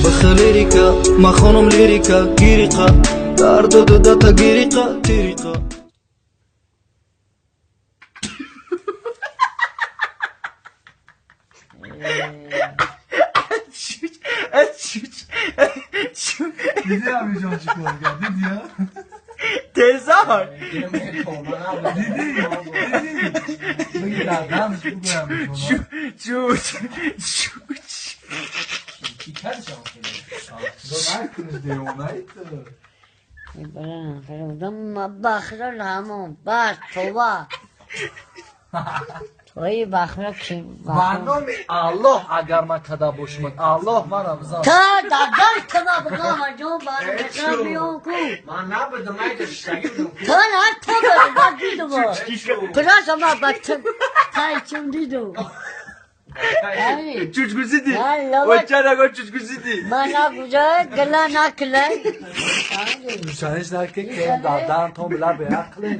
بخ لیریکا ما خانم لیریکا گیریقا در دو داتا گیریقا تیریقا دیدی همه جان چی کار کرد دیدی ها تزار دیدی بگی دردم بگویم چوچ چی کرد شما دو نکنش دیونایی تو فرودم بخرل همون بس توبه توی بخرل کیم من نام الله اگر من کدا باشم الله من رمزان تا دادر کنا بگم جو بار بخرل بیون کو من نبودم من داشتگی بودم تا نه تا بگم دیدو پراس ما بچه تای چون دیدو چوچ گوزیدی Allah. و چرا چوچ گوزیدی Mana güzel gala nakle نشانش نکه که دردم تو بلا به عقل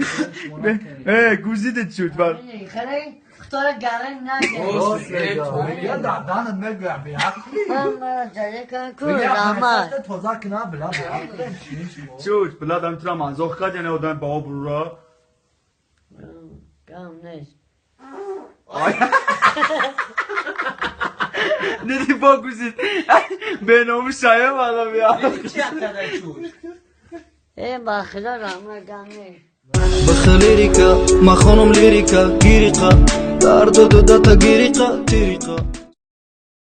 گوزیدی چوچ بر خیلی خطور گرن نگه یا دردم نگویم به عقل هم جایی کن کن بگی رحمت اپنسات توزا کنه بلا به عقل چوچ بلادم ترا منزوخ کد یعنی آدم بابا برورا کم نیست ندی با گوزید به نام شایم والا بیا ای باخدا رحمت کم نیست بخ لیریکا ما خانم لیریکا گیریقا در دو داتا گیریقا تیریقا